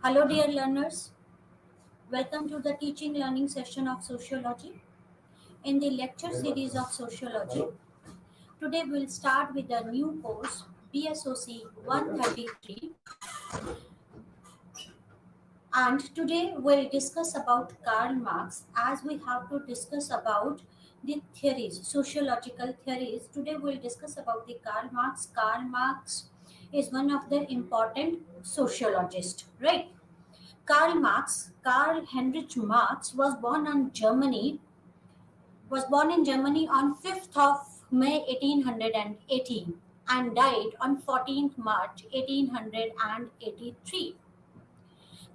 Hello, dear learners. Welcome to the teaching learning session of sociology. In the lecture series of sociology, today we'll start with a new course, BSOC 133. And today we'll discuss about Karl Marx as we have to discuss about the theories, sociological theories. Today we'll discuss about the Karl Marx. Karl Marx is one of the important sociologists, right? Karl Heinrich Marx was born in Germany on 5th of May 1818 and died on 14th March 1883.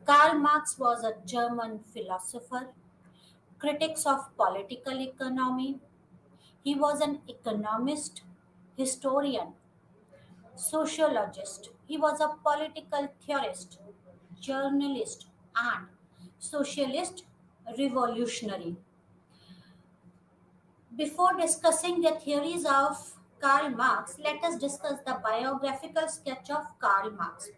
Karl Marx was a German philosopher, critic of political economy. He was an economist, historian, sociologist. He was a political theorist, journalist, and socialist revolutionary. Before discussing the theories of Karl Marx, let us discuss the biographical sketch of Karl Marx.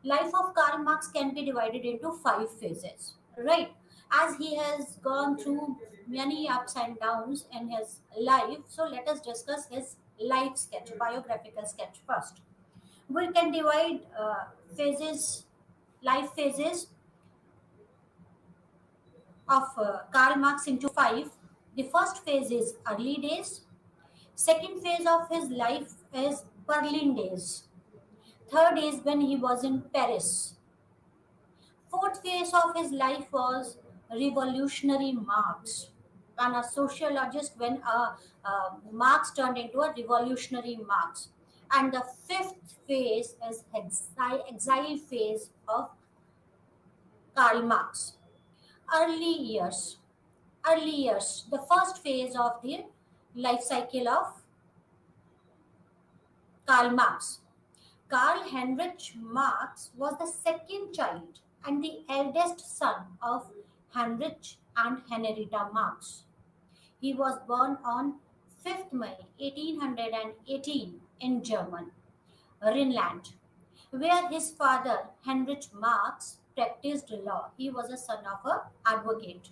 Life of Karl Marx can be divided into 5 phases, right? As he has gone through many ups and downs in his life, so let us discuss his life sketch, biographical sketch first. We can divide life phases of Karl Marx into 5. The first phase is early days. Second phase of his life is Berlin days. Third is when he was in Paris. Fourth phase of his life was revolutionary Marx, and a sociologist when Marx turned into a revolutionary Marx. And the fifth phase is exile phase of Karl Marx. Early years. Early years. The first phase of the life cycle of Karl Marx. Karl Heinrich Marx was the second child and the eldest son of Heinrich and Henrietta Marx. He was born on 5th May 1818 in German, Rhineland, where his father Heinrich Marx practiced law. He was a son of an advocate.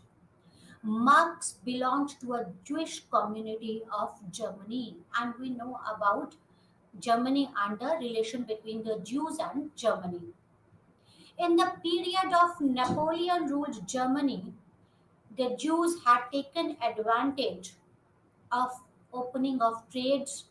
Marx belonged to a Jewish community of Germany, and we know about Germany and the relation between the Jews and Germany. In the period of Napoleon ruled Germany, the Jews had taken advantage of opening of trades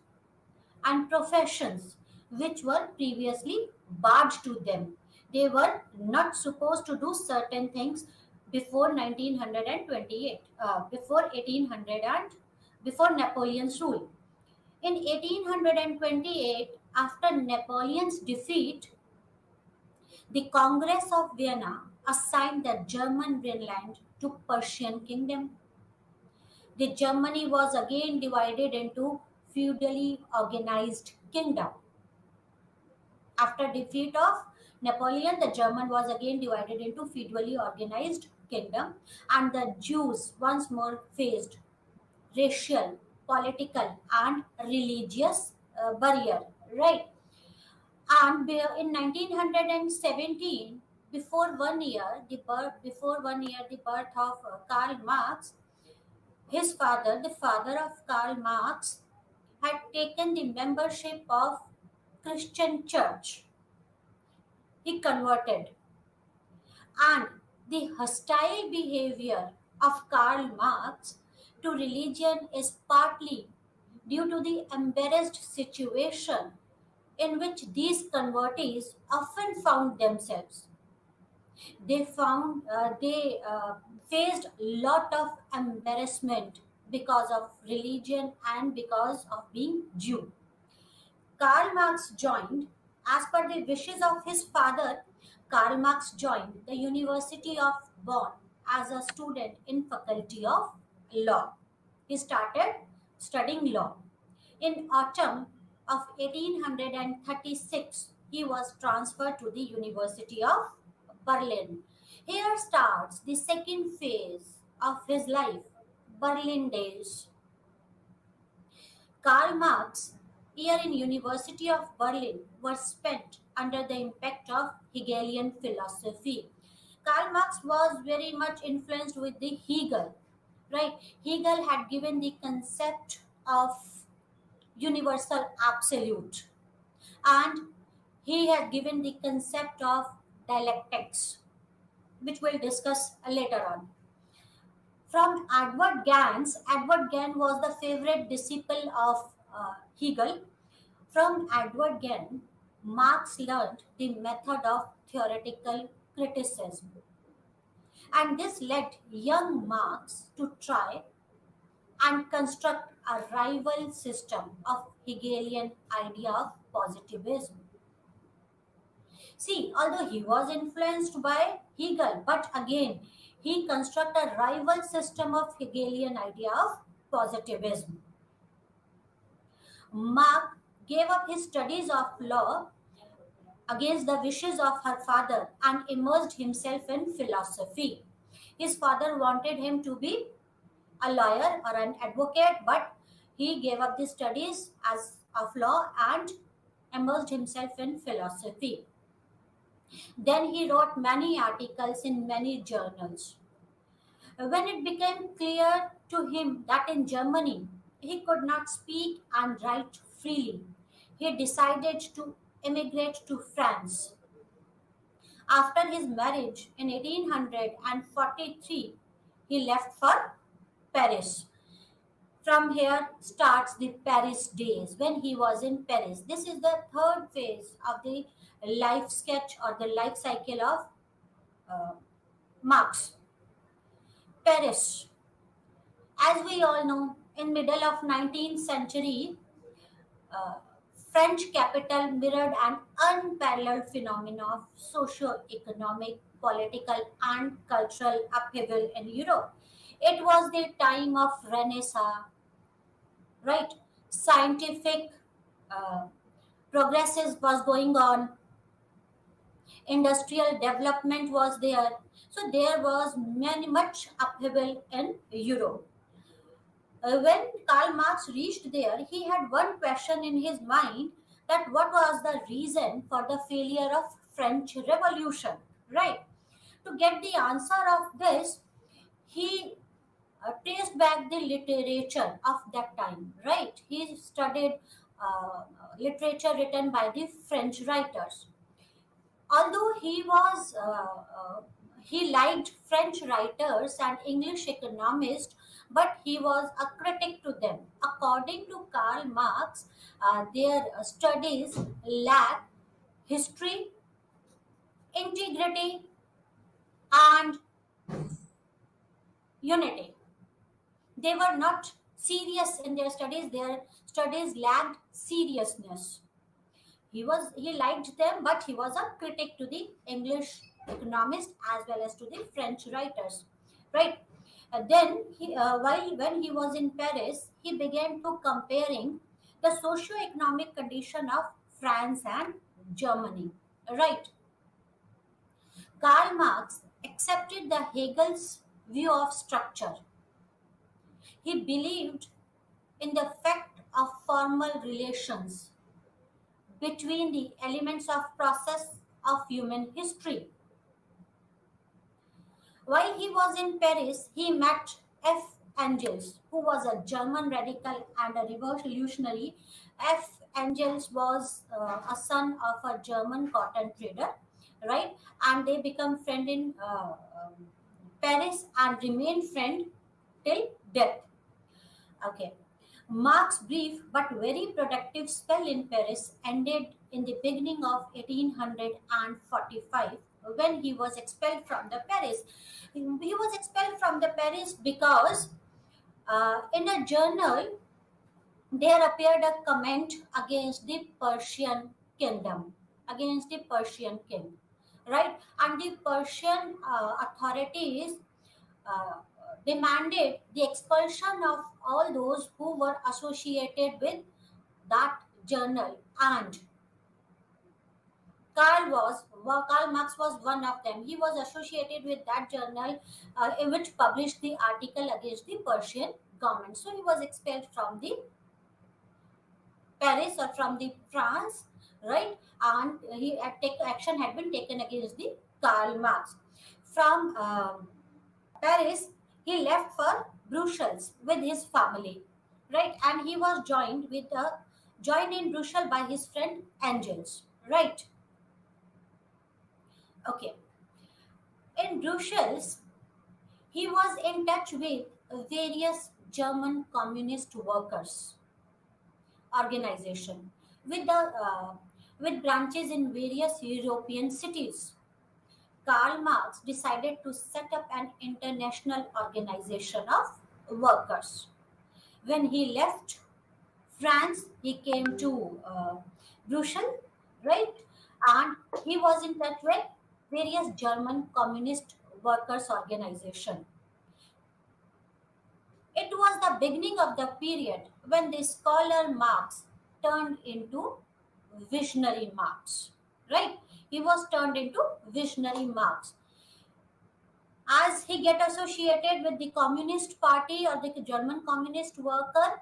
and professions which were previously barred to them. They were not supposed to do certain things before 1928, before 1800 and before Napoleon's rule. In 1828, after Napoleon's defeat, the Congress of Vienna assigned the German Rhineland to Persian kingdom. The Germany was again divided into feudally organized kingdom. After defeat of Napoleon, the German was again divided into feudally organized kingdom, and the Jews once more faced racial, political, and religious barrier. Right, and in 1917, before 1 year, the birth of Karl Marx, his father, the father of Karl Marx, had taken the membership of Christian church. He converted, and the hostile behavior of Karl Marx to religion is partly due to the embarrassed situation in which these convertees often found themselves. They faced lot of embarrassment because of religion and because of being Jew. Karl Marx joined, as per the wishes of his father, Karl Marx joined the University of Bonn as a student in Faculty of Law. He started studying law. In autumn of 1836, he was transferred to the University of Berlin. Here starts the second phase of his life, Berlin days. Karl Marx year in University of Berlin was spent under the impact of Hegelian philosophy. Karl Marx was very much influenced with the Hegel, right? Hegel had given the concept of universal absolute, and he had given the concept of dialectics, which we'll discuss later on. From Edward Gans was the favorite disciple of Hegel. From Edward Gans, Marx learned the method of theoretical criticism, and this led young Marx to try and construct a rival system of Hegelian idea of positivism. See, although he was influenced by Hegel, but again, he constructed a rival system of Hegelian idea of positivism. Marx gave up his studies of law against the wishes of her father and immersed himself in philosophy. His father wanted him to be a lawyer or an advocate, but he gave up the studies as of law and immersed himself in philosophy. Then he wrote many articles in many journals. When it became clear to him that in Germany he could not speak and write freely, he decided to emigrate to France. After his marriage in 1843, he left for Paris. From here starts the Paris days when he was in Paris. This is the third phase of the life sketch or the life cycle of uh, Marx. Paris, as we all know, in middle of 19th century, uh, French capital mirrored an unparalleled phenomenon of socio-economic, political, and cultural upheaval in Europe. It was the time of Renaissance, right? Scientific uh, progresses was going on, industrial development was there, so there was much upheaval in Europe. When Karl Marx reached there, he had one question in his mind, that what was the reason for the failure of French Revolution, right? To get the answer of this, he traced back the literature of that time, right? He studied uh, literature written by the French writers. Although he liked French writers and English economists, but he was a critic to them. According to Karl Marx, their studies lack history, integrity, and unity. They were not serious in their studies. Their studies lacked seriousness. He liked them, but he was a critic to the English economists as well as to the French writers, right? Then while when he was in Paris, he began to comparing the socio-economic condition of France and Germany, right? Karl Marx accepted the Hegel's view of structure. He believed in the fact of formal relations between the elements of process of human history. While he was in Paris, he met F. Engels, who was a German radical and a revolutionary. F. Engels was a son of a German cotton trader, right? And they become friend in Paris and remain friend till death. Okay. Marx's brief but very productive spell in Paris ended in the beginning of 1845 when he was expelled from the Paris. He was expelled from the Paris because in a journal there appeared a comment against the Persian kingdom, against the Persian king, right? And the Persian authorities uh, demanded the expulsion of all those who were associated with that journal, and Karl Marx was one of them. He was associated with that journal in which published the article against the Persian government. So he was expelled from the Paris or from the France right? And action had been taken against the Karl Marx. From Paris, he left for Brussels with his family, right? And he was joined in Brussels by his friend Angels, right? Okay. In Brussels, he was in touch with various German communist workers organization with the with branches in various European cities. Karl Marx decided to set up an international organization of workers. When he left France, he came to Brussels, right? And he was in touch with various German communist workers organization. It was the beginning of the period when the scholar Marx turned into visionary Marx, right? He was turned into visionary Marx. As he get associated with the Communist Party or the German Communist worker,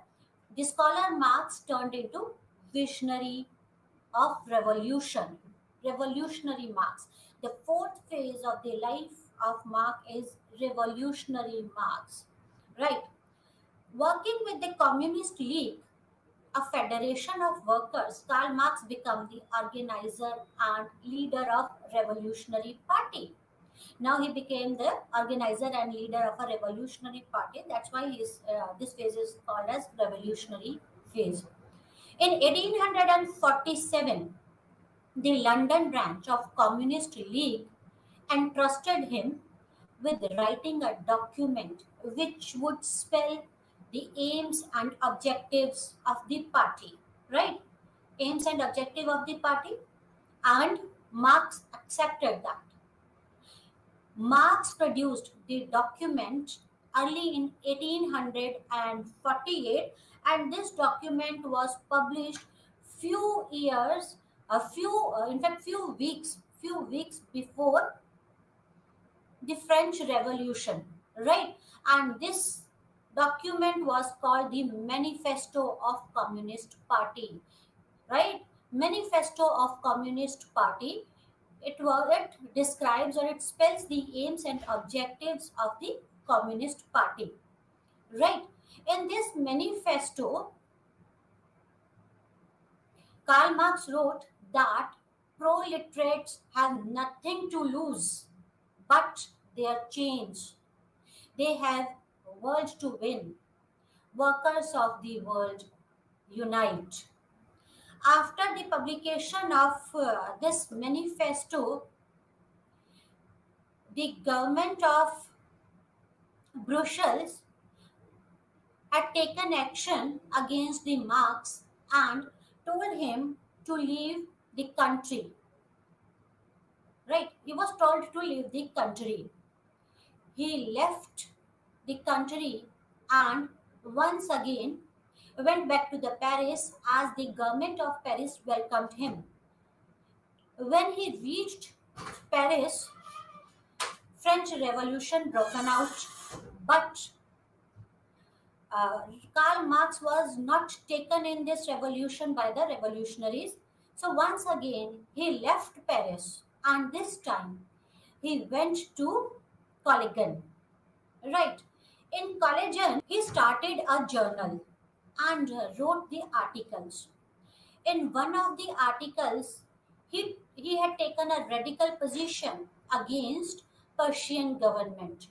the scholar Marx turned into visionary of revolution, revolutionary Marx. The fourth phase of the life of Marx is revolutionary Marx, right? Working with the Communist League, a federation of workers, Karl Marx became the organizer and leader of Revolutionary Party. Now he became the organizer and leader of a revolutionary party. That's why this phase is called as revolutionary phase. In 1847, the London branch of Communist League entrusted him with writing a document which would spell the aims and objectives of the party, right? Aims and objective of the party, and Marx accepted that. Marx produced the document early in 1848, and this document was published few years, few weeks before the French Revolution, right? And this document was called the Manifesto of Communist Party, right? Manifesto of Communist Party. It describes or it spells the aims and objectives of the Communist Party, right? In this manifesto, Karl Marx wrote that proletariats have nothing to lose but their change. They have a world to win. Workers of the world, unite. After the publication of this manifesto, the government of Brussels had taken action against the Marx and told him to leave the country. Right? He was told to leave the country. He left the country and once again went back to the Paris as the government of Paris welcomed him. When he reached Paris, French Revolution broken out, but Karl Marx was not taken in this revolution by the revolutionaries. So once again, he left Paris and this time he went to Coligny. Right. In Coligny, he started a journal and wrote the articles. In one of the articles, he had taken a radical position against Persian government.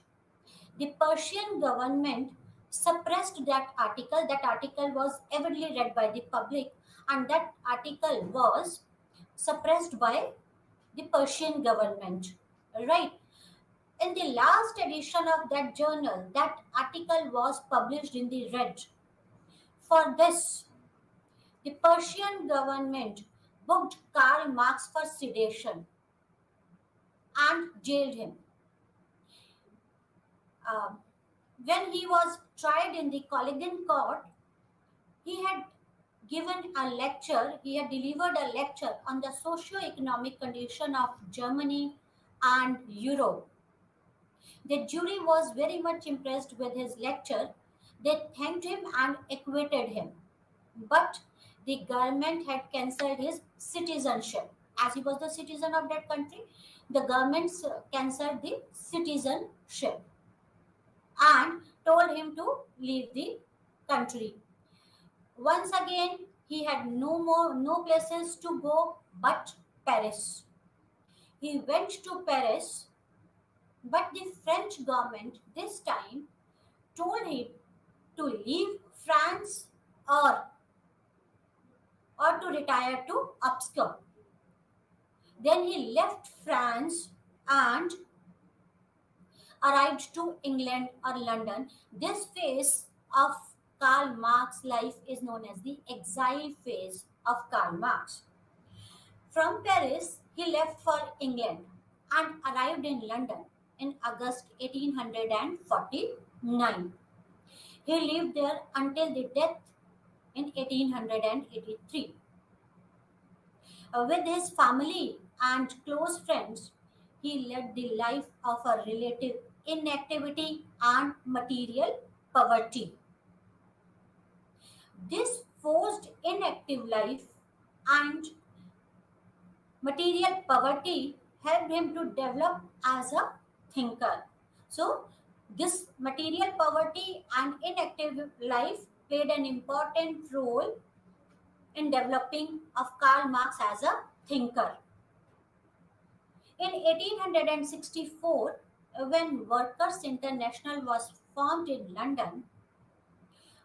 The Persian government suppressed that article. That article was avidly read by the public, and that article was suppressed by the Persian government. Right. In the last edition of that journal, that article was published in the red. For this, the Persian government booked Karl Marx for sedition and jailed him. Uh, when he was tried in the Coligny court, he had he had delivered a lecture on the socio-economic condition of Germany and Europe. The jury was very much impressed with his lecture. They thanked him and acquitted him. But The government had cancelled his citizenship. As he was the citizen of that country, the government cancelled the citizenship and told him to leave the country. Once again, he had no places to go but Paris. He went to Paris, but the French government this time told him to leave France or to retire to upskirt. Then he left France and arrived to England or London. This phase of Karl Marx's life is known as the exile phase of Karl Marx. From Paris, he left for England and arrived in London in August 1849. He lived there until the death in 1883. With his family and close friends, he led the life of a relative inactivity and material poverty. This forced inactive life and material poverty helped him to develop as a thinker. So, this material poverty and inactive life played an important role in developing of Karl Marx as a thinker. In 1864, when Workers' International was formed in London,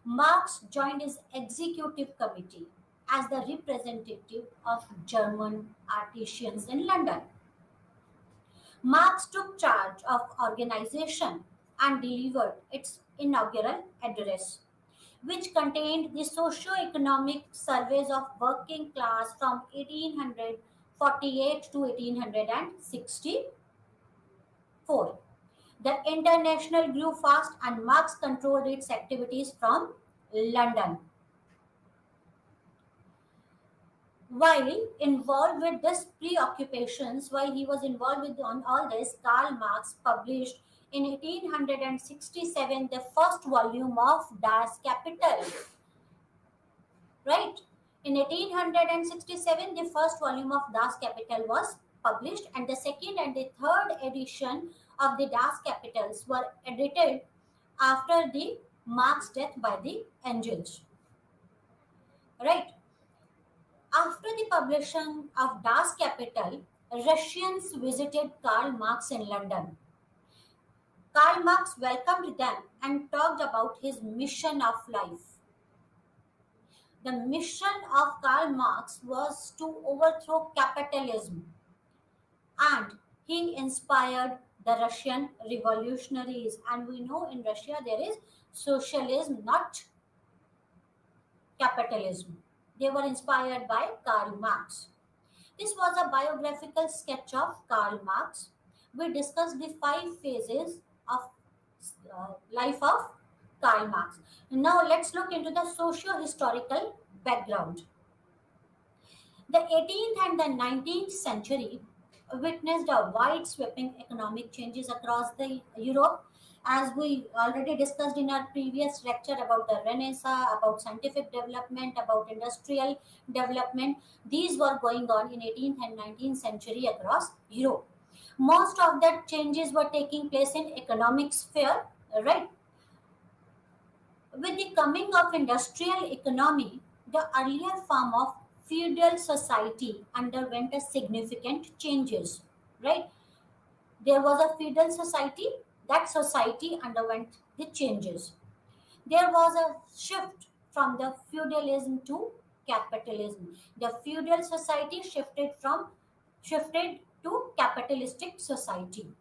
Marx joined his executive committee as the representative of German artisans in London. Marx took charge of organization and delivered its inaugural address, which contained the socio-economic surveys of working class from 1848 to 1864. The International grew fast and Marx controlled its activities from London. While involved with this preoccupations, while he was involved with on all this, Karl Marx published in 1867 the first volume of Das Kapital. Right? In 1867, the first volume of Das Kapital was published, and the second and the third edition of the Das Kapitals were edited after the Marx death by the Angels. Right? After the publication of Das Kapital, Russians visited Karl Marx in London. Karl Marx welcomed them and talked about his mission of life. The mission of Karl Marx was to overthrow capitalism, and he inspired the Russian revolutionaries. And we know in Russia there is socialism, not capitalism. They were inspired by Karl Marx. This was a biographical sketch of Karl Marx. We discussed the 5 phases of life of Karl Marx. Now let's look into the socio-historical background. The 18th and the 19th century witnessed a wide sweeping economic changes across the Europe, as we already discussed in our previous lecture about the Renaissance, about scientific development, about industrial development. These were going on in 18th and 19th century across Europe. Most of that changes were taking place in economic sphere, right? With the coming of industrial economy, the earlier form of feudal society underwent a significant changes, right? There was a feudal society, that society underwent the changes. There was a shift from the feudalism to capitalism. The feudal society shifted to capitalistic society.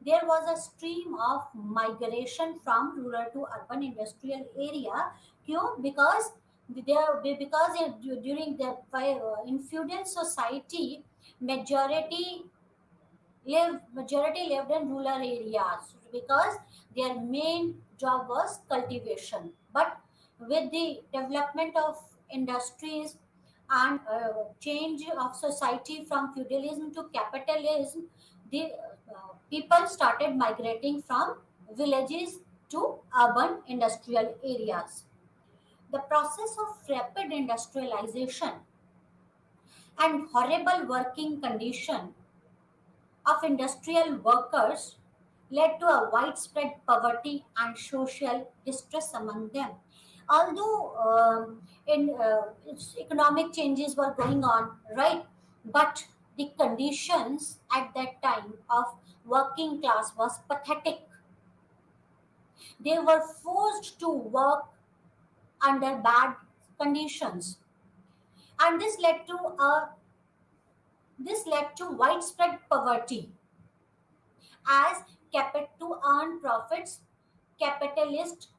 There was a stream of migration from rural to urban industrial area. Because in feudal society, majority lived in rural areas because their main job was cultivation. But with the development of industries and change of society from feudalism to capitalism, the people started migrating from villages to urban industrial areas. The process of rapid industrialization and horrible working condition of industrial workers led to a widespread poverty and social distress among them. Although economic changes were going on, right? But the conditions at that time of working class was pathetic. They were forced to work under bad conditions, and this led to widespread poverty as to earn profits, capitalists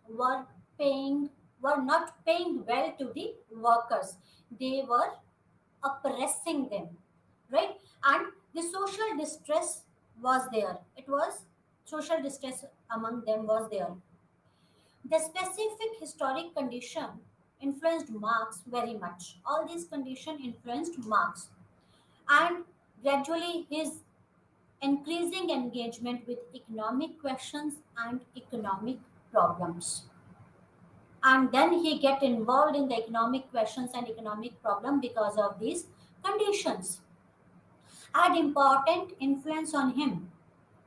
paying were not paying well to the workers. They were oppressing them, right? And the social distress was there. It was social distress among them was there. The specific historic condition influenced Marx very much. All these conditions influenced Marx, and gradually his increasing engagement with economic questions and economic problems. And then he get involved in the economic questions and economic problem because of these conditions. Had important influence on him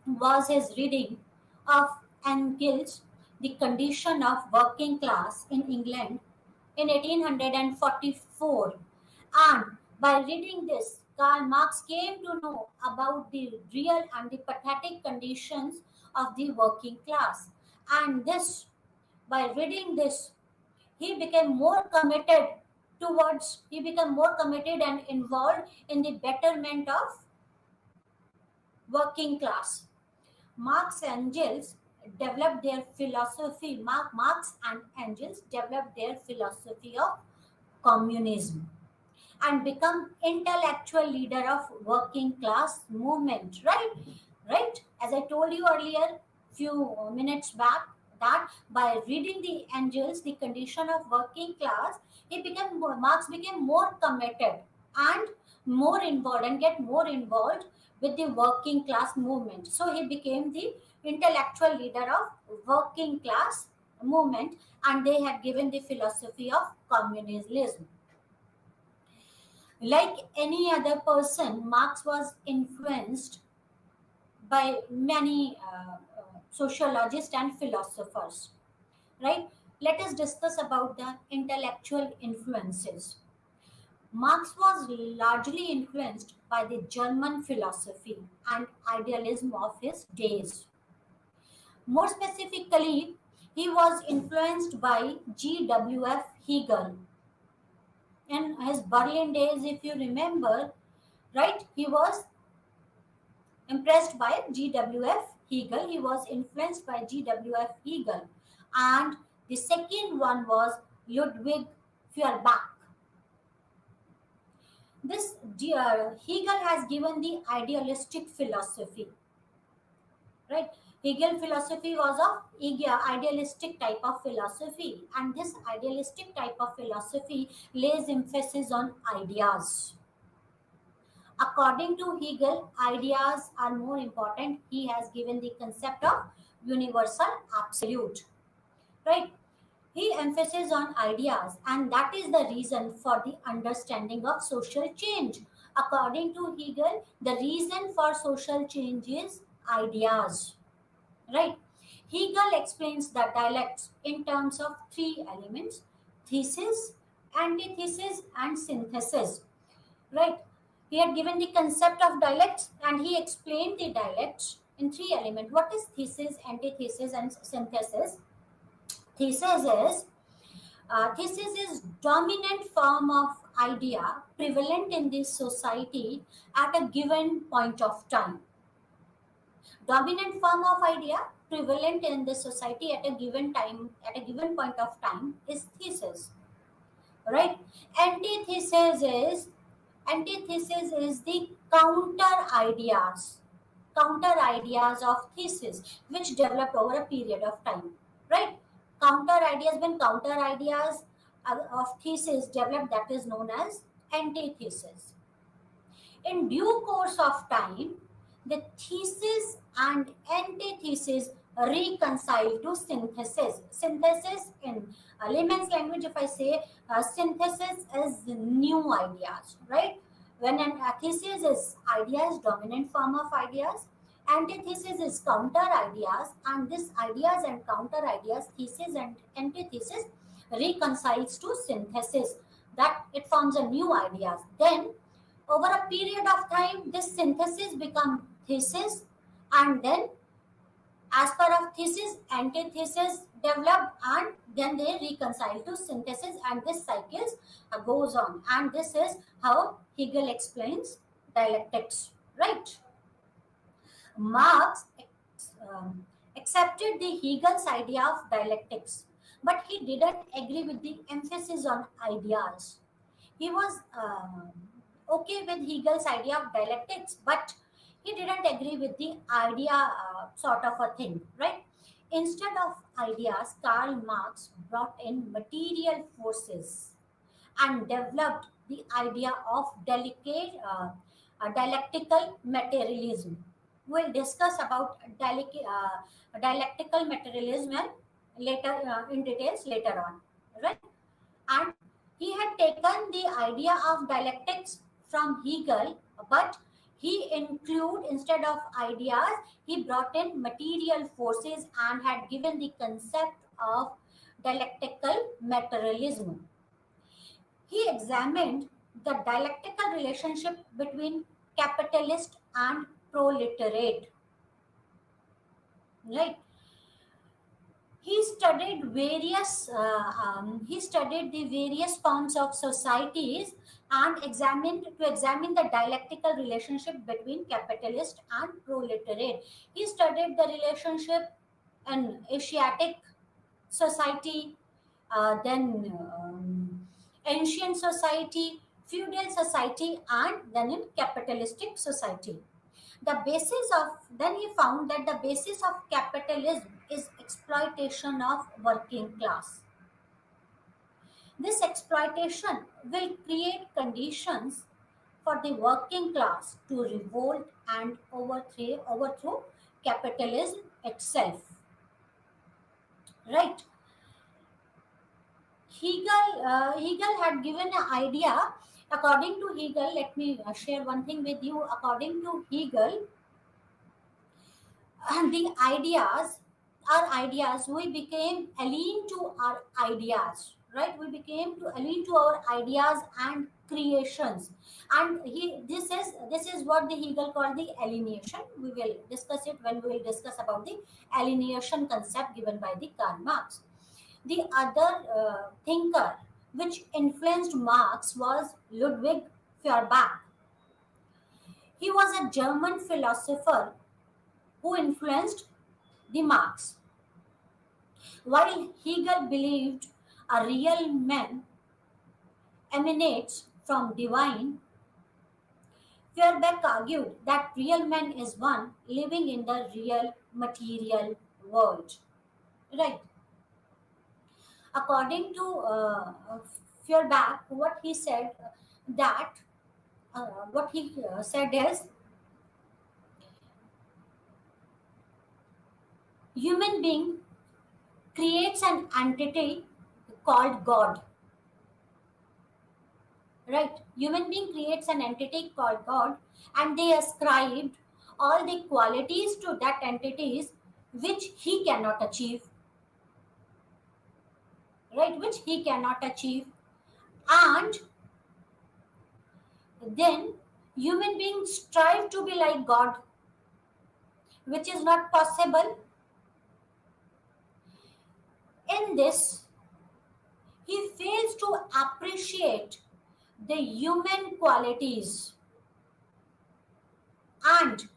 was his reading of Engels, The Condition of Working Class in England in 1844. And by reading this, Karl Marx came to know about the real and the pathetic conditions of the working class. And by reading this, he became more committed and involved in the betterment of working class. Marx and Engels developed their philosophy. Marx and Engels developed their philosophy of communism and become intellectual leader of working class movement. Right. As I told you earlier, few minutes back, that by reading the Engels, The Condition of Working Class, Marx became more committed and more involved and get more involved with the working class movement. So he became the intellectual leader of working class movement, and they had given the philosophy of communism. Like any other person, Marx was influenced by many sociologists and philosophers. Right? Let us discuss about the intellectual influences. Marx was largely influenced by the German philosophy and idealism of his days. More specifically, he was influenced by G.W.F. Hegel. In his Berlin days, if you remember, right, he was impressed by G.W.F. Hegel. He was influenced by G.W.F. Hegel. And the second one was Ludwig Feuerbach. This Hegel has given the idealistic philosophy, right? Hegel philosophy was of idealistic type of philosophy, and this idealistic type of philosophy lays emphasis on ideas. According to Hegel, ideas are more important. He has given the concept of universal absolute, right? He emphasizes on ideas, and that is the reason for the understanding of social change. According to Hegel, the reason for social change is ideas, right? Hegel explains the dialectics in terms of three elements: thesis, antithesis, and synthesis, right? He had given the concept of dialectics, and he explained the dialectics in three elements. What is thesis, antithesis, and synthesis? Thesis is dominant form of idea prevalent in this society at a given point of time. Dominant form of idea prevalent in this society at a given point of time is thesis, right? Antithesis is the counter ideas of thesis which developed over a period of time, right? When counter ideas of thesis developed, that is known as antithesis. In due course of time, the thesis and antithesis reconcile to synthesis. Synthesis in layman's language, if I say, synthesis is new ideas, right? When an thesis is ideas, dominant form of ideas, antithesis is counter ideas, and this ideas and counter ideas, thesis and antithesis, reconciles to synthesis, that it forms a new ideas. Then over a period of time, this synthesis become thesis, and then as per of thesis, antithesis develop, and then they reconcile to synthesis, and this cycles goes on. And this is how Hegel explains dialectics, right? Marx accepted the Hegel's idea of dialectics, but he didn't agree with the emphasis on ideas. He was okay with Hegel's idea of dialectics, but he didn't agree with the idea sort of a thing, right? Instead of ideas, Karl Marx brought in material forces and developed the idea of dialectical materialism. We'll discuss about dialectical materialism later in details later on, right? And he had taken the idea of dialectics from Hegel, but he include, instead of ideas, he brought in material forces and had given the concept of dialectical materialism. He examined the dialectical relationship between capitalist and proletariat, right? He studied the various forms of societies and examine the dialectical relationship between capitalist and proletariat. He studied the relationship in Asiatic society, then ancient society, feudal society, and then in capitalistic society. The basis of Then he found that the basis of capitalism is exploitation of working class. This exploitation will create conditions for the working class to revolt and overthrow capitalism itself, right? Hegel had given an idea. According to Hegel, let me share one thing with you. According to Hegel, the our ideas, we became alien to our ideas, right? We became alien to our ideas and creations. And this is what the Hegel called the alienation. We will discuss it when we will discuss about the alienation concept given by the Karl Marx. The other thinker which influenced Marx was Ludwig Feuerbach. He was a German philosopher who influenced the Marx. While Hegel believed a real man emanates from divine, Feuerbach argued that real man is one living in the real material world. Right. According to Feuerbach, what he said is human being creates an entity called God. Right? Human being creates an entity called God, and they ascribed all the qualities to that entities which he cannot achieve. Right? Which he cannot achieve. And then human beings strive to be like God, which is not possible. In this, he fails to appreciate the human qualities, and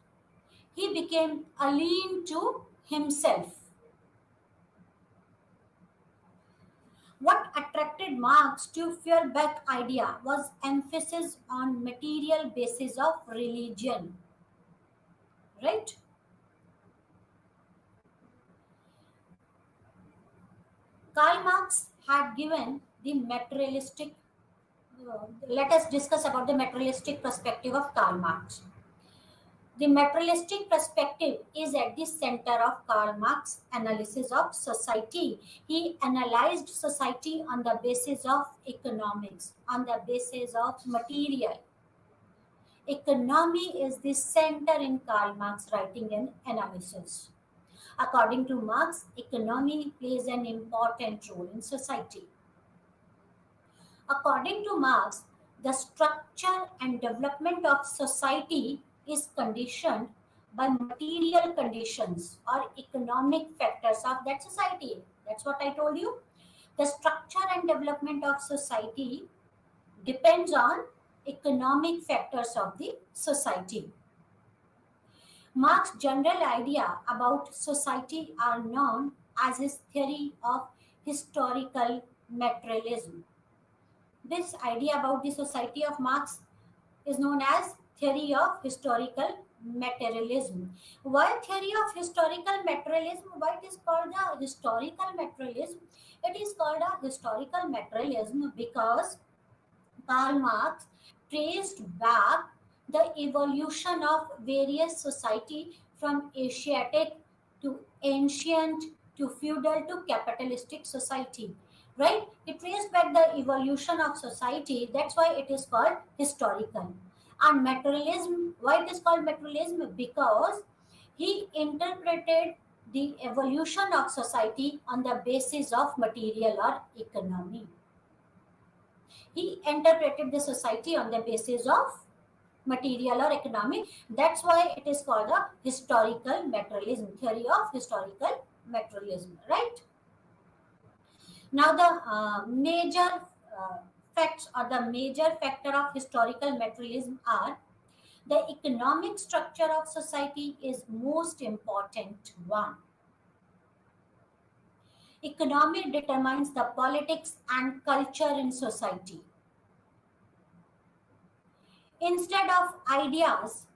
he became alien to himself. What attracted Marx to Feuerbach's idea was emphasis on material basis of religion. Right? Karl Marx had given the materialistic. Let us discuss about the materialistic perspective of Karl Marx. The materialistic perspective is at the center of Karl Marx's analysis of society. He analyzed society on the basis of economics, on the basis of material. Economy is the center in Karl Marx's writing and analysis. According to Marx, economy plays an important role in society. According to Marx, the structure and development of society is conditioned by material conditions or economic factors of that society. That's what I told you. The structure and development of society depends on economic factors of the society. Marx's general idea about society are known as his theory of historical materialism. This idea about the society of Marx is known as theory of historical materialism. Why theory of historical materialism? Why it is called a historical materialism? It is called a historical materialism because Karl Marx traced back the evolution of various society from Asiatic to ancient to feudal to capitalistic society. Right? It traced back the evolution of society. That's why it is called historical. And materialism, why it is called materialism? Because he interpreted the evolution of society on the basis of material or economy. He interpreted the society on the basis of material or economy. That's why it is called a historical materialism, theory of historical materialism, right? Now the major facts or the major factor of historical materialism are the economic structure of society is most important one. Economy determines the politics and culture in society. Instead of ideas,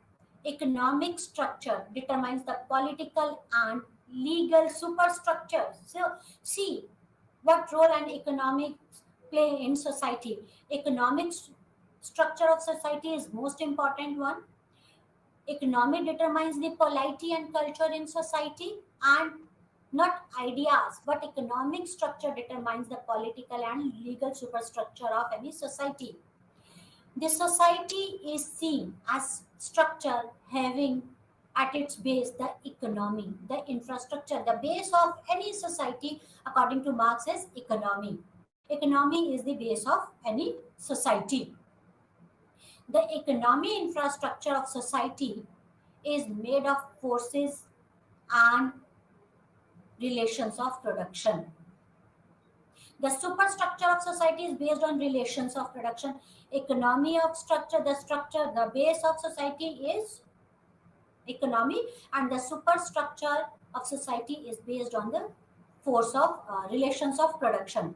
economic structure determines the political and legal superstructure. So, see what role an economics play in society. Economic structure of society is most important one. Economy determines the polity and culture in society, and not ideas, but economic structure determines the political and legal superstructure of any society. The society is seen as structure having at its base the economy, the infrastructure. The base of any society, according to Marx, is economy. Economy is the base of any society. The economy infrastructure of society is made of forces and relations of production. The superstructure of society is based on relations of production. Economy of structure, the base of society is economy, and the superstructure of society is based on the force of relations of production.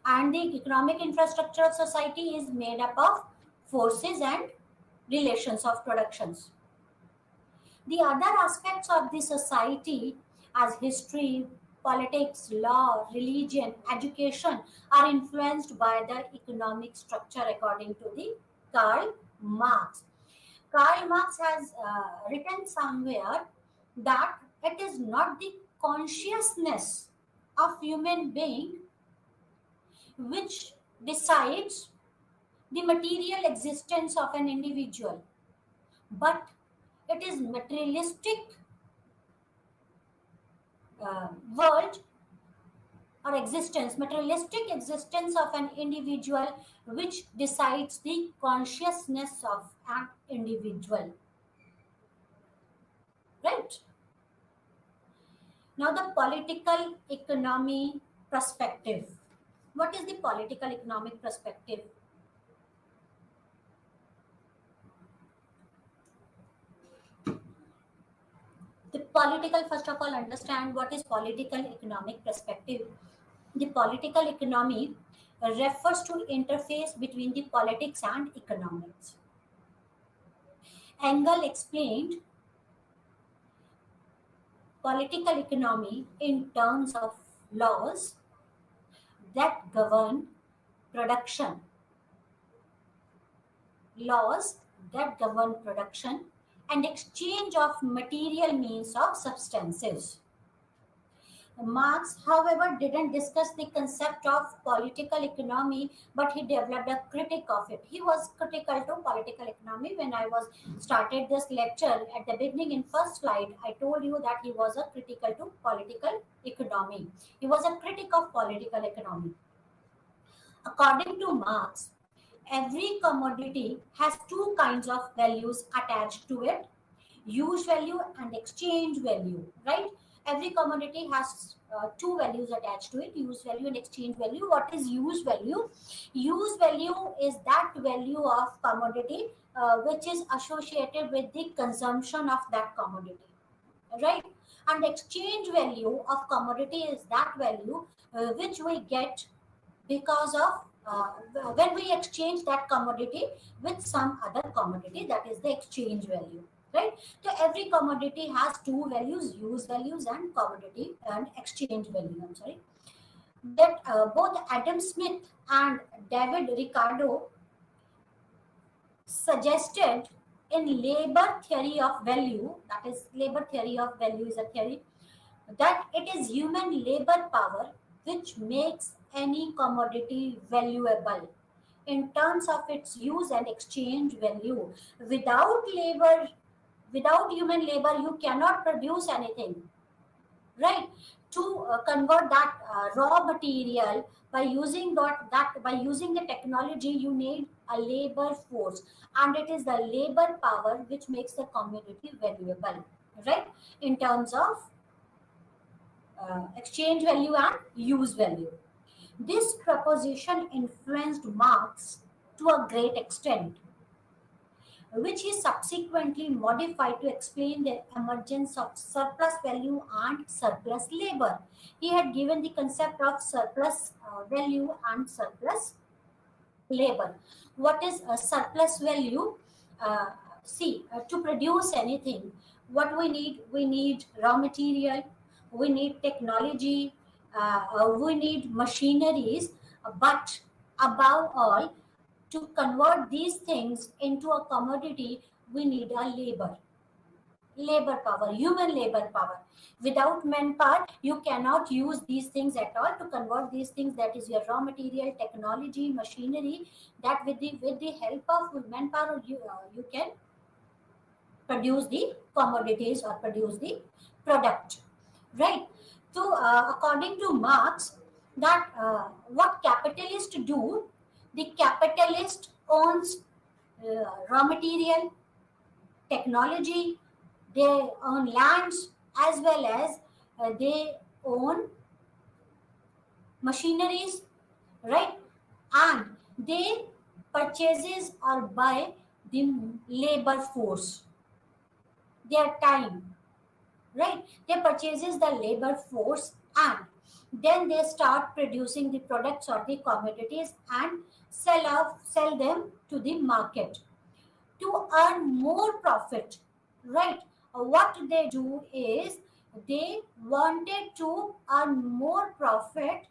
And the economic infrastructure of society is made up of forces and relations of productions. The other aspects of the society as history, politics, law, religion, education are influenced by the economic structure according to the Karl Marx. Karl Marx has written somewhere that it is not the consciousness of human being which decides the material existence of an individual, but it is materialistic world or existence, materialistic existence of an individual which decides the consciousness of an individual. Right? Now the political economy perspective. What is the political economic perspective? The political, first of all, understand what is political economic perspective. The political economy refers to interface between the politics and economics. Engel explained political economy in terms of laws that govern production. Laws that govern production and exchange of material means of substances. Marx, however, didn't discuss the concept of political economy, but he developed a critique of it. He was critical to political economy. When I was started this lecture at the beginning in first slide, I told you that he was a critical to political economy. He was a critic of political economy. According to Marx, every commodity has two kinds of values attached to it: use value and exchange value, right? Every commodity has two values attached to it: use value and exchange value. What is use value? Use value is that value of commodity which is associated with the consumption of that commodity, right? And exchange value of commodity is that value which we get because of when we exchange that commodity with some other commodity, that is the exchange value, right? So every commodity has two values: use values and commodity and exchange value. I'm sorry. That both Adam Smith and David Ricardo suggested in labor theory of value, that is labor theory of value is a theory, that it is human labor power which makes any commodity valuable in terms of its use and exchange value. Without labor, without human labor, you cannot produce anything, right? To convert that raw material by using that by using the technology, you need a labor force, and it is the labor power which makes the community valuable, right? In terms of exchange value and use value. This proposition influenced Marx to a great extent, which he subsequently modified to explain the emergence of surplus value and surplus labor. He had given the concept of surplus value and surplus labor. What is a surplus value? Uh, to produce anything, what we need? We need raw material, we need technology, we need machineries, but above all, to convert these things into a commodity, we need a labor power, human labor power. Without manpower, you cannot use these things at all. To convert these things, that is your raw material, technology, machinery, that with the help of manpower, you can produce the commodities or produce the product, right? So according to Marx, that what capitalists do, the capitalist owns raw material, technology, they own lands, as well as they own machineries, right? And they purchases or buy the labor force, their time, right? They purchases the labor force, and then they start producing the products or the commodities and sell them to the market to earn more profit, right? What they do is they wanted to earn more profit,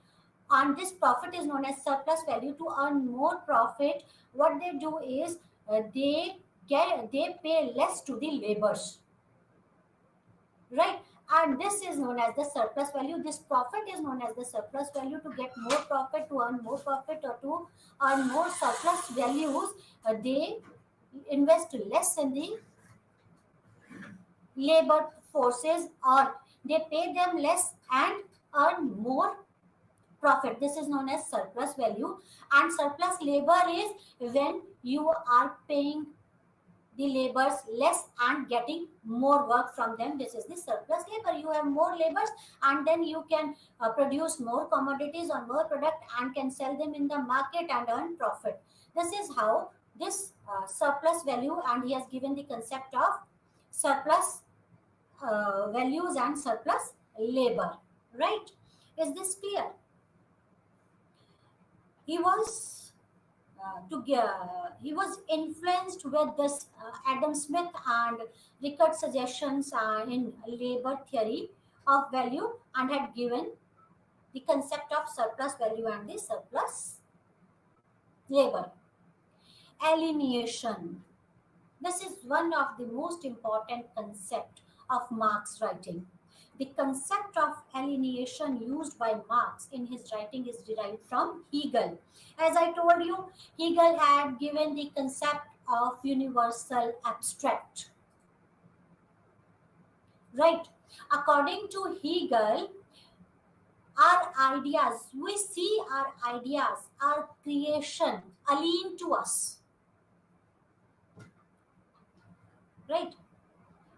and this profit is known as surplus value. To earn more profit, what they do is they pay less to the laborers, right? And this is known as the surplus value. This profit is known as the surplus value. To get more profit, to earn more profit, or to earn more surplus values, they invest less in the labor forces, or they pay them less and earn more profit. This is known as surplus value. And surplus labor is when you are paying the laborers less and getting more work from them. This is the surplus labor. You have more laborers, and then you can produce more commodities or more product and can sell them in the market and earn profit. This is how this surplus value, and he has given the concept of surplus values and surplus labor, right? Is this clear? He was he was influenced with this Adam Smith and Rickard's suggestions in labor theory of value, and had given the concept of surplus value and the surplus labor. Alienation. This is one of the most important concepts of Marx writing. The concept of alienation used by Marx in his writing is derived from Hegel. As I told you, Hegel had given the concept of universal abstract. Right? According to Hegel, our ideas, we see our ideas, our creation alien to us. Right?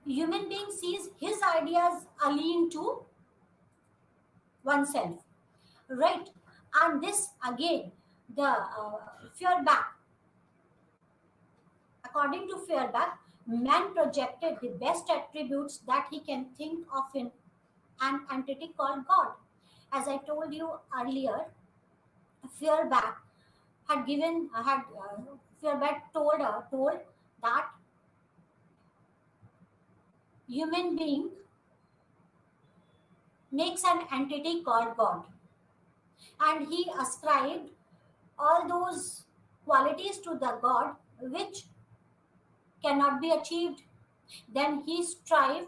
Human being sees his ideas alien to oneself, right? And this again, the Feuerbach, according to Feuerbach, man projected the best attributes that he can think of in an entity called God. As I told you earlier, Feuerbach Feuerbach told that human being makes an entity called God, and he ascribed all those qualities to the God which cannot be achieved. Then he strived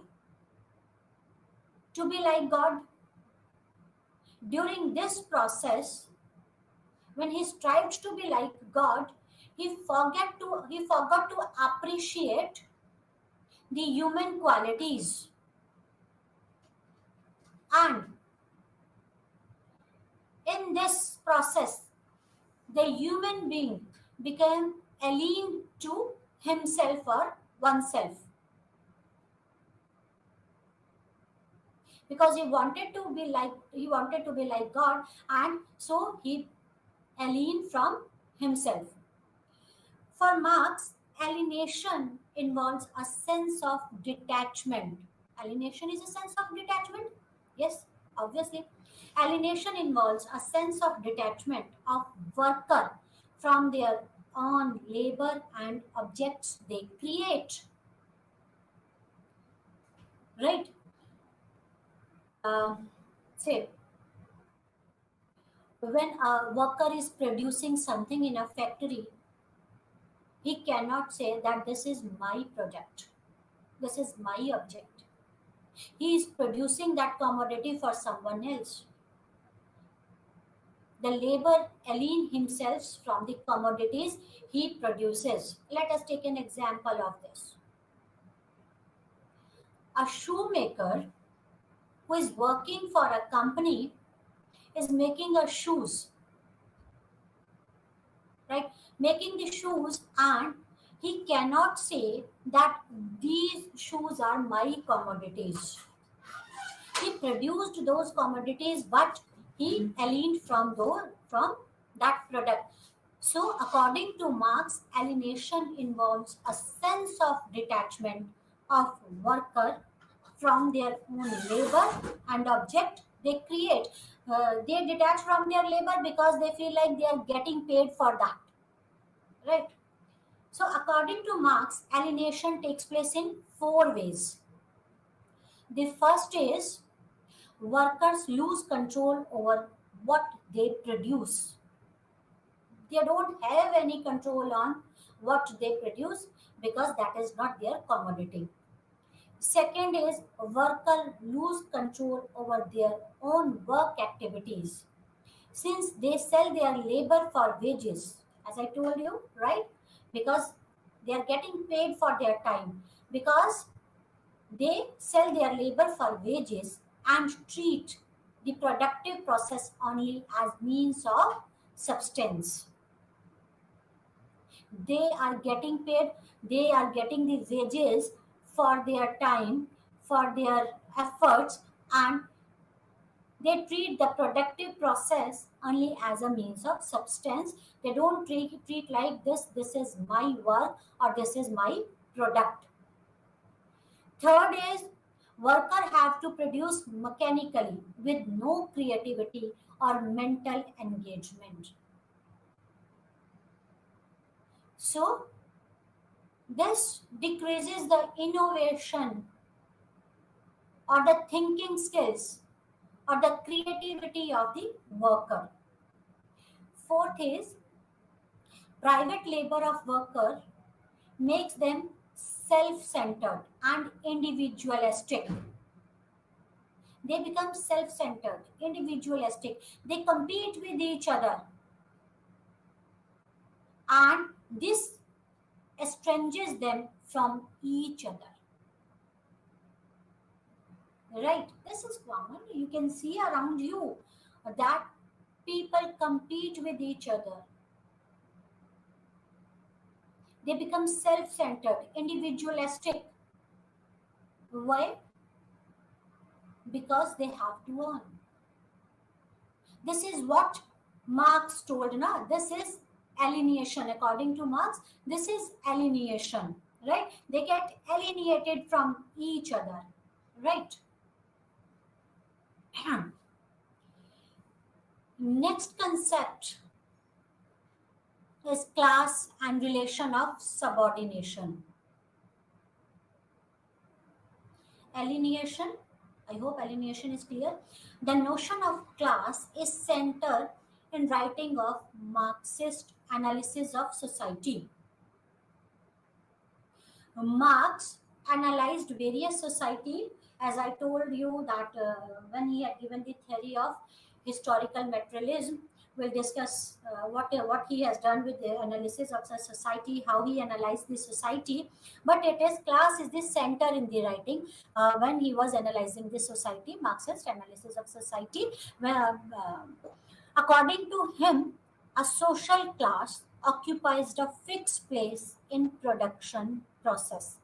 to be like God. During this process, when he strived to be like God, he forgot to appreciate the human qualities, and in this process the human being became alien to himself or oneself, because he wanted to be like God, and so he alien from himself. For Marx, alienation involves a sense of detachment. Alienation is a sense of detachment? Yes, obviously. Alienation involves a sense of detachment of worker from their own labor and objects they create. Right? Uh, Say, when a worker is producing something in a factory, he cannot say that this is my product, this is my object. He is producing that commodity for someone else. The labor alien himself from the commodities he produces. Let us take an example of this. A shoemaker who is working for a company is making a shoes, right? Making the shoes, and he cannot say that these shoes are my commodities. He produced those commodities, but he aliened from that product. So, according to Marx, alienation involves a sense of detachment of worker from their own labor and object they create. They detach from their labor because they feel like they are getting paid for that, right? So, according to Marx, alienation takes place in four ways. The first is workers lose control over what they produce. They don't have any control on what they produce because that is not their commodity. Second is workers lose control over their own work activities since they sell their labor for wages. As I told you, right? Because they are getting paid for their time, because they sell their labor for wages and treat the productive process only as means of substance. They are getting paid, they are getting the wages for their time, for their efforts, and they treat the productive process only as a means of substance. They don't treat like this is my work or this is my product. Third is worker have to produce mechanically with no creativity or mental engagement. So this decreases the innovation or the thinking skills or the creativity of the worker. Fourth is private labor of worker makes them self-centered and individualistic. They become self-centered, individualistic. They compete with each other, and this estranges them from each other. Right? This is common. You can see around you that people compete with each other. They become self-centered, individualistic. Why? Because they have to earn. This is what Marx told. Na? This is alienation. According to Marx, this is alienation. Right? They get alienated from each other. Right? Next concept is class and relation of subordination. Alienation, I hope alienation is clear. The notion of class is centered in writing of Marxist analysis of society. Marx analyzed various society, as I told you that when he had given the theory of historical materialism. We'll discuss what he has done with the analysis of the society, how he analyzed the society. But it is class is the center in the writing when he was analyzing the society, Marxist analysis of society. Where, according to him, a social class occupies a fixed place in production process.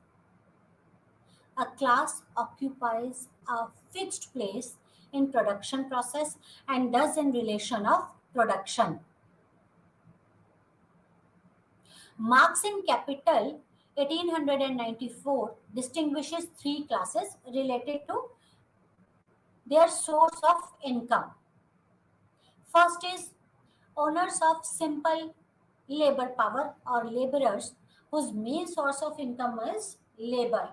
A class occupies a fixed place in production process and thus in relation of production. Marx in Capital 1894 distinguishes three classes related to their source of income. First is owners of simple labor power or laborers whose main source of income is labor.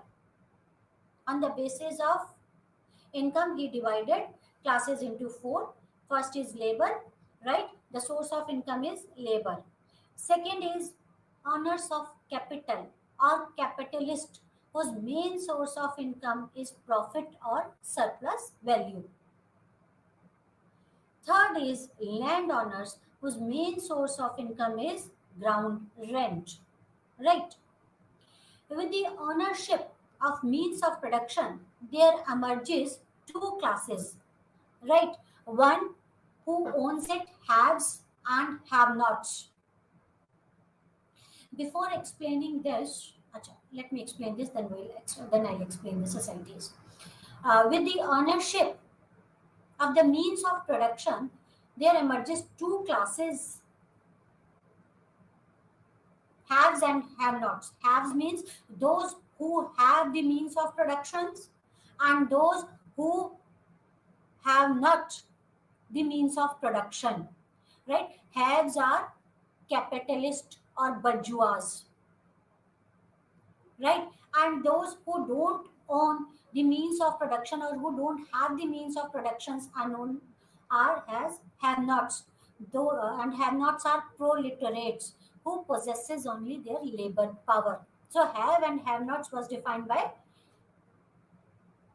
On the basis of income, he divided classes into four. First is labor, right? The source of income is labor. Second is owners of capital or capitalist whose main source of income is profit or surplus value. Third is landowners whose main source of income is ground rent, right? With the ownership of means of production, there emerges two classes, right? One who owns it, haves and have-nots. Before explaining this, let me explain this, then I'll explain the societies. With the ownership of the means of production, there emerges two classes, haves and have-nots. Haves means those who have the means of productions and those who have not the means of production, right? Haves are capitalist or bourgeois, right? And those who don't own the means of production or who don't have the means of productions are known as have-nots. And have-nots are proletariats who possesses only their labor power. So have and have-nots was defined by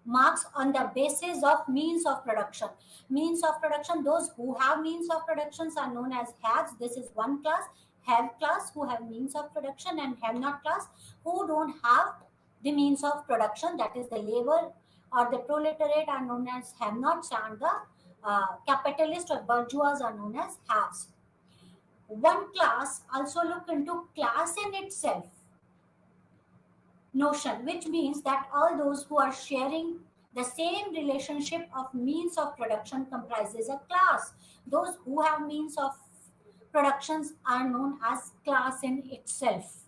Marx on the basis of means of production. Means of production, those who have means of productions are known as haves. This is one class. Have class who have means of production, and have not class who don't have the means of production, that is the labor or the proletariat are known as have-nots, and the capitalist or bourgeois are known as haves. One class also look into class in itself notion, which means that all those who are sharing the same relationship of means of production comprises a class. Those who have means of productions are known as class in itself,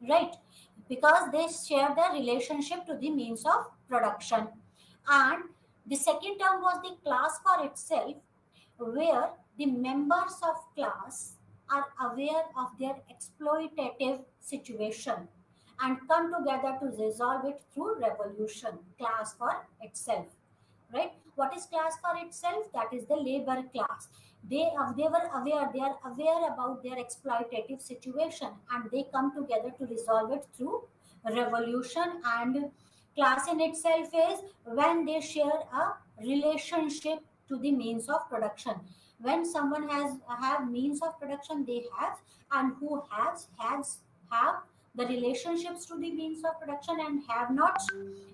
right? Because they share the relationship to the means of production. And the second term was the class for itself, where the members of class are aware of their exploitative situation and come together to resolve it through revolution. Class for itself. right? What is class for itself? That is the labor class. They were aware, they are aware about their exploitative situation, and they come together to resolve it through revolution. And class in itself is when they share a relationship to the means of production. When someone has have means of production, they have, and who has have the relationships to the means of production and have not,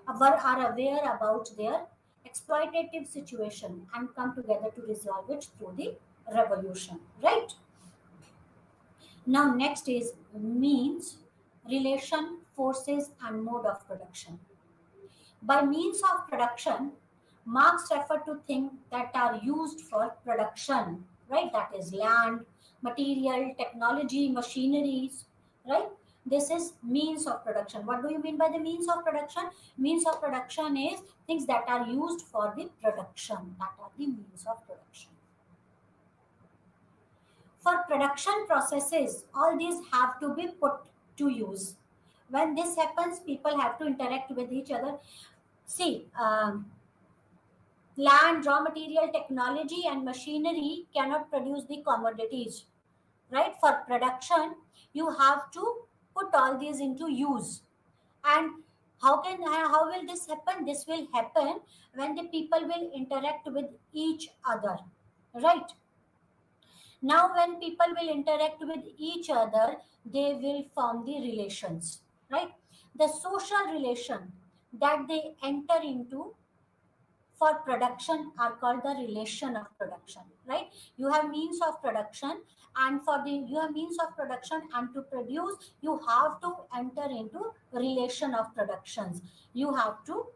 are aware about their exploitative situation and come together to resolve it through the revolution, right? Now next is means, relation, forces and mode of production. By means of production, Marx referred to things that are used for production, right? That is land, material, technology, machineries, right? This is means of production. What do you mean by the means of production? Means of production is things that are used for the production. That are the means of production. For production processes, all these have to be put to use. When this happens, people have to interact with each other. See, land, raw material, technology, and machinery cannot produce the commodities, right? For production, you have to put all these into use. And how will this happen? This will happen when the people will interact with each other, right? Now, when people will interact with each other, they will form the relations, right? The social relation that they enter into for production are called the relation of production, right? You have means of production, and for the you have means of production, and to produce you have to enter into relation of productions. You have to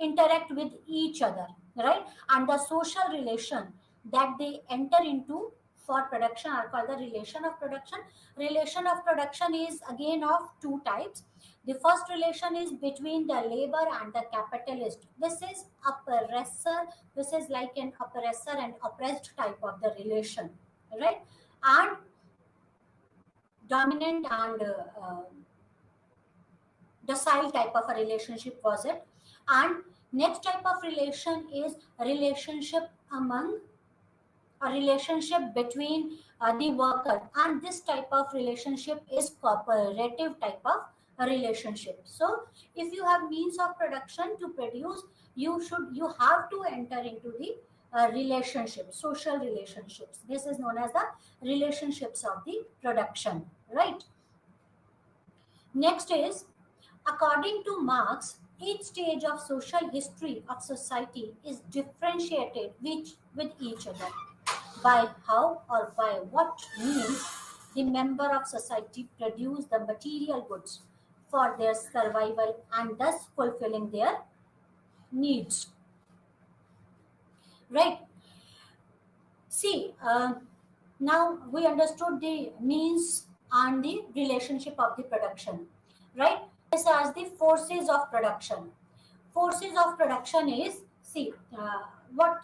interact with each other, right? And the social relation that they enter into for production are called the relation of production. Relation of production is again of two types. The first relation is between the labor and the capitalist. This is oppressor. This is like an oppressor and oppressed type of the relation, right? And dominant and docile type of a relationship was it. And next type of relation is relationship among, a relationship between the worker, and this type of relationship is cooperative type of a relationship. So if you have means of production to produce, you have to enter into the relationships, social relationships. This is known as the relationships of the production, right? Next is, according to Marx, each stage of social history of society is differentiated with each other by how or by what means the member of society produce the material goods for their survival and thus fulfilling their needs. Right? See, now we understood the means and the relationship of the production. Right? This as the forces of production. Forces of production is, see, what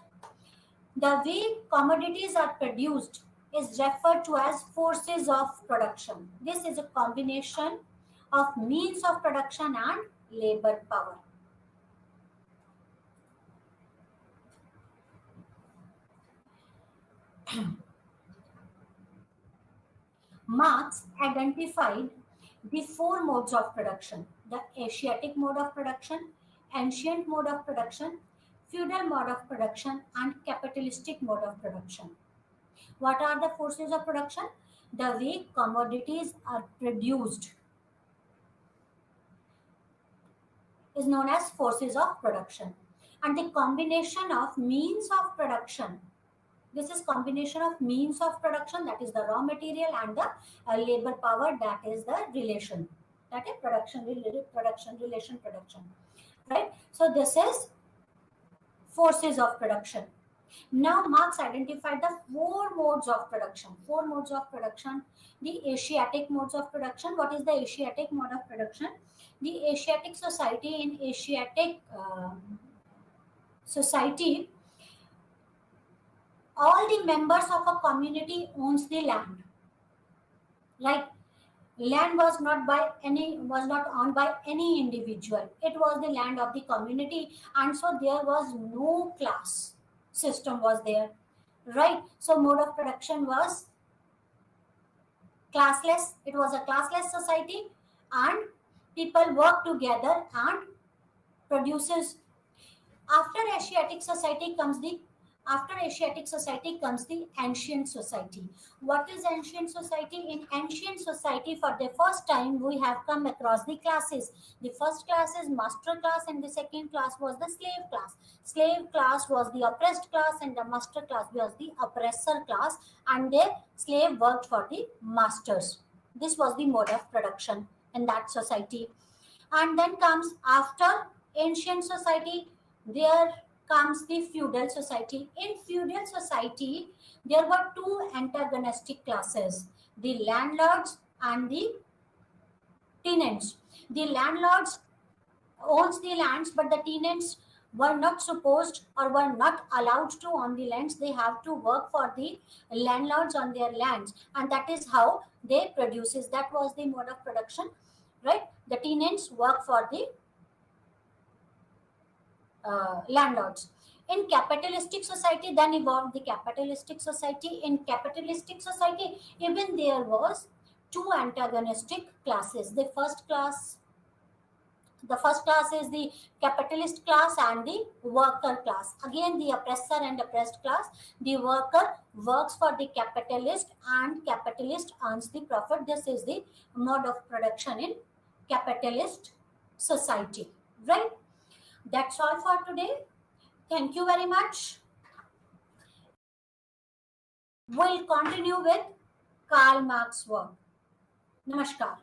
the way commodities are produced is referred to as forces of production. This is a combination of means of production and labor power. Marx identified the four modes of production: the Asiatic mode of production, ancient mode of production, feudal mode of production, and capitalistic mode of production. What are the forces of production? The way commodities are produced is known as forces of production. And the combination of means of production, this is combination of means of production, that is the raw material, and the labor power, that is the relation, that is production, production, right? So this is forces of production. Now Marx identified the four modes of production. Four modes of production. The Asiatic modes of production. What is the Asiatic mode of production? The Asiatic society, in Asiatic society, all the members of a community owns the land. Like Land was not owned by any individual. It was the land of the community, and so there was no class system was there, right? So mode of production was classless. It was a classless society, and people work together and produces. After Asiatic society comes the after Asiatic society comes the ancient society. What is ancient society? In ancient society, for the first time, we have come across the classes. The first class is master class, and the second class was the slave class. Slave class was the oppressed class, and the master class was the oppressor class, and the slave worked for the masters. This was the mode of production in that society. And then comes after ancient society, there comes the feudal society. In feudal society, there were two antagonistic classes, the landlords and the tenants. The landlords owns the lands, but the tenants were not supposed or were not allowed to own the lands. They have to work for the landlords on their lands, and that is how they produces. That was the mode of production, right? The tenants work for the landlords. In capitalistic society, then evolved the capitalistic society. In capitalistic society, even there was two antagonistic classes. The first class is the capitalist class and the worker class. Again, the oppressor and oppressed class. The worker works for the capitalist, and capitalist earns the profit. This is the mode of production in capitalist society, right? That's all for today. Thank you very much. We'll continue with Karl Marx work. Namaskar.